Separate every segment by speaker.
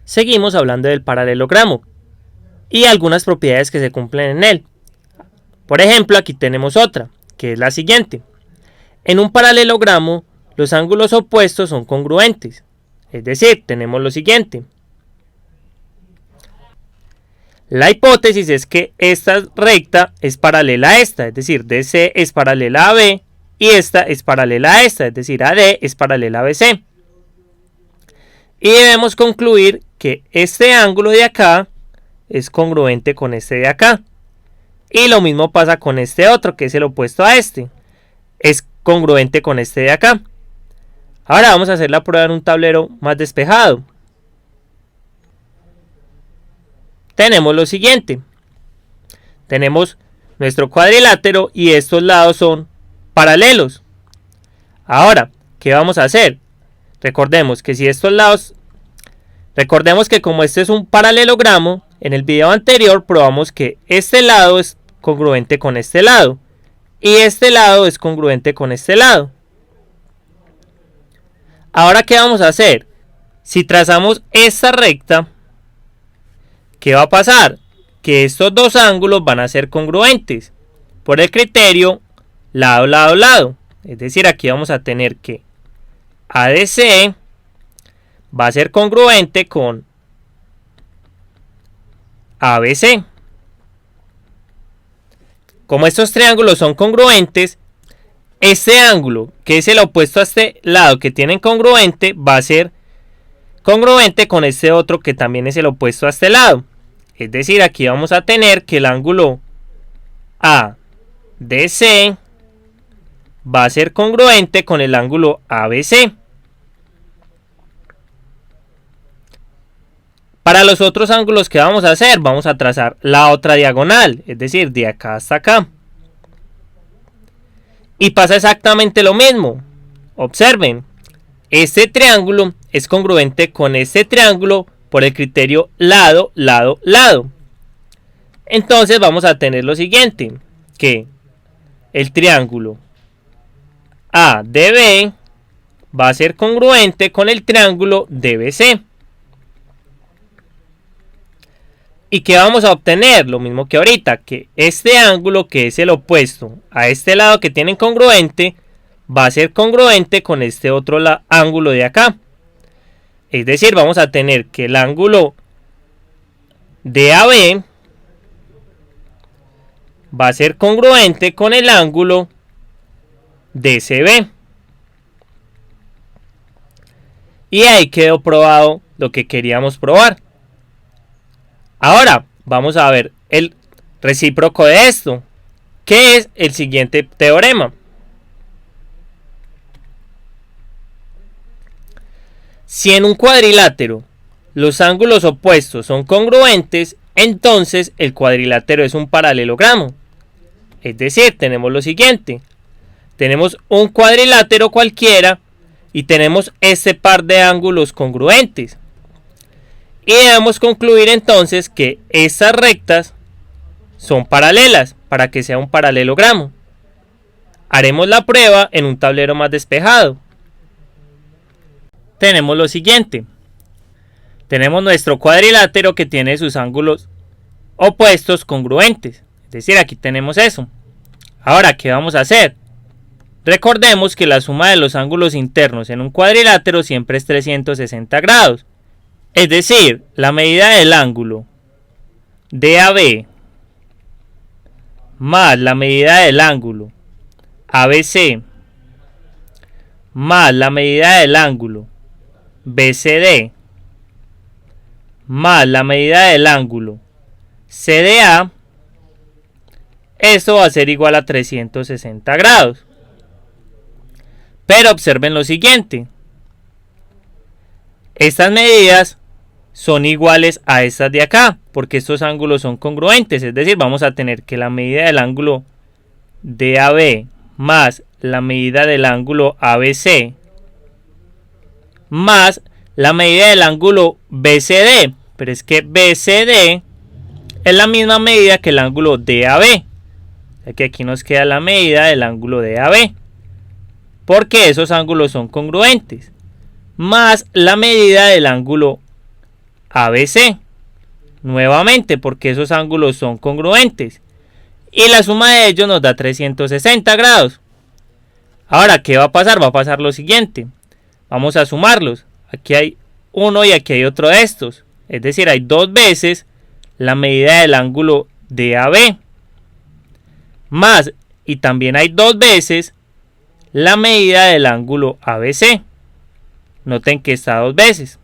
Speaker 1: Seguimos hablando del paralelogramo y algunas propiedades que se cumplen en él. Por ejemplo, aquí tenemos otra, que es la siguiente. En un paralelogramo, los ángulos opuestos son congruentes. Es decir, tenemos lo siguiente. La hipótesis es que esta recta es paralela a esta, es decir, DC es paralela a B y esta es paralela a esta, es decir, AD es paralela a BC. Y debemos concluir que este ángulo de acá es congruente con este de acá. Y lo mismo pasa con este otro, que es el opuesto a este. Es congruente con este de acá. Ahora vamos a hacer la prueba en un tablero más despejado. Tenemos lo siguiente. Tenemos nuestro cuadrilátero y estos lados son paralelos. Ahora, ¿qué vamos a hacer? Recordemos que como este es un paralelogramo, en el video anterior probamos que este lado es congruente con este lado y este lado es congruente con este lado. Ahora, ¿qué vamos a hacer? Si trazamos esta recta, ¿qué va a pasar? Que estos dos ángulos van a ser congruentes por el criterio lado, lado, lado. Es decir, aquí vamos a tener que ADC va a ser congruente con ABC. Como estos triángulos son congruentes, este ángulo, que es el opuesto a este lado que tienen congruente, va a ser congruente con este otro que también es el opuesto a este lado. Es decir, aquí vamos a tener que el ángulo ADC va a ser congruente con el ángulo ABC. Para los otros ángulos que vamos a hacer, vamos a trazar la otra diagonal, es decir, de acá hasta acá. Y pasa exactamente lo mismo. Observen, este triángulo es congruente con este triángulo por el criterio lado, lado, lado. Entonces vamos a tener lo siguiente, que el triángulo ADB va a ser congruente con el triángulo DBC. ¿Y qué vamos a obtener? Lo mismo que ahorita, que este ángulo, que es el opuesto a este lado que tienen congruente, va a ser congruente con este otro ángulo de acá. Es decir, vamos a tener que el ángulo DAB va a ser congruente con el ángulo DCB. Y ahí quedó probado lo que queríamos probar. Ahora vamos a ver el recíproco de esto, que es el siguiente teorema. Si en un cuadrilátero los ángulos opuestos son congruentes, entonces el cuadrilátero es un paralelogramo. Es decir, tenemos lo siguiente. Tenemos un cuadrilátero cualquiera y tenemos este par de ángulos congruentes. Y debemos concluir entonces que estas rectas son paralelas para que sea un paralelogramo. Haremos la prueba en un tablero más despejado. Tenemos lo siguiente. Tenemos nuestro cuadrilátero que tiene sus ángulos opuestos congruentes. Es decir, aquí tenemos eso. Ahora, ¿qué vamos a hacer? Recordemos que la suma de los ángulos internos en un cuadrilátero siempre es 360 grados. Es decir, la medida del ángulo DAB más la medida del ángulo ABC más la medida del ángulo BCD más la medida del ángulo CDA, esto va a ser igual a 360 grados. Pero observen lo siguiente. Estas medidas son iguales a estas de acá, porque estos ángulos son congruentes. Es decir, vamos a tener que la medida del ángulo DAB más la medida del ángulo ABC más la medida del ángulo BCD. Pero es que BCD es la misma medida que el ángulo DAB. Ya que aquí nos queda la medida del ángulo DAB, porque esos ángulos son congruentes, más la medida del ángulo ABC. Nuevamente, porque esos ángulos son congruentes. Y la suma de ellos nos da 360 grados. Ahora, ¿qué va a pasar? Va a pasar lo siguiente. Vamos a sumarlos. Aquí hay uno y aquí hay otro de estos. Es decir, hay dos veces la medida del ángulo DAB. Más, y también hay dos veces la medida del ángulo ABC. Noten que está dos veces.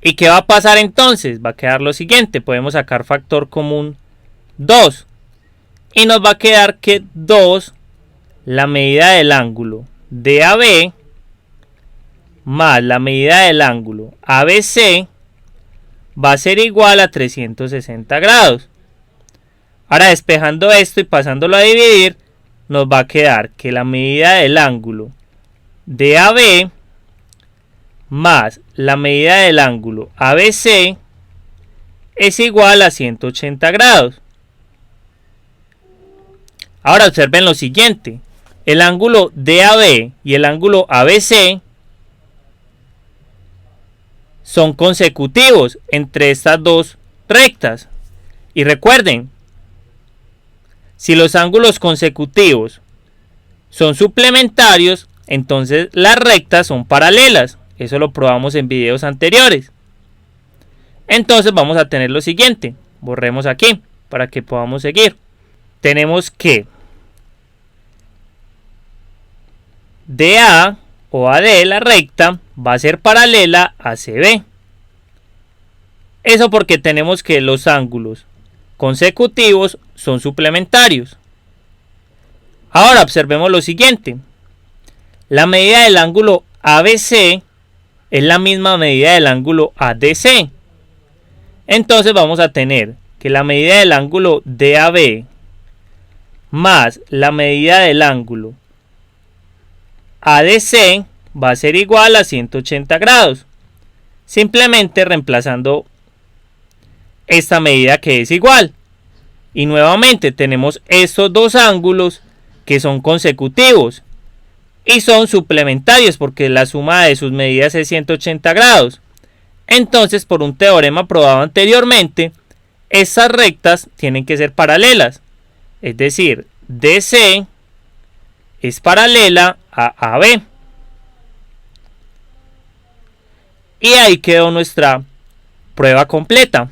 Speaker 1: ¿Y qué va a pasar entonces? Va a quedar lo siguiente. Podemos sacar factor común 2. Y nos va a quedar que 2, la medida del ángulo DAB, más la medida del ángulo ABC, va a ser igual a 360 grados. Ahora, despejando esto y pasándolo a dividir, nos va a quedar que la medida del ángulo DAB más la medida del ángulo ABC es igual a 180 grados. Ahora observen lo siguiente. El ángulo DAB y el ángulo ABC son consecutivos entre estas dos rectas. Y recuerden, si los ángulos consecutivos son suplementarios, entonces las rectas son paralelas. Eso lo probamos en videos anteriores. Entonces vamos a tener lo siguiente. Borremos aquí para que podamos seguir. Tenemos que DA o AD, la recta, va a ser paralela a CB. Eso porque tenemos que los ángulos consecutivos son suplementarios. Ahora observemos lo siguiente. La medida del ángulo ABC es la misma medida del ángulo ADC. Entonces vamos a tener que la medida del ángulo DAB más la medida del ángulo ADC va a ser igual a 180 grados. Simplemente reemplazando esta medida que es igual. Y nuevamente tenemos estos dos ángulos que son consecutivos y son suplementarios porque la suma de sus medidas es 180 grados. Entonces, por un teorema probado anteriormente, estas rectas tienen que ser paralelas. Es decir, DC es paralela a AB. Y ahí quedó nuestra prueba completa.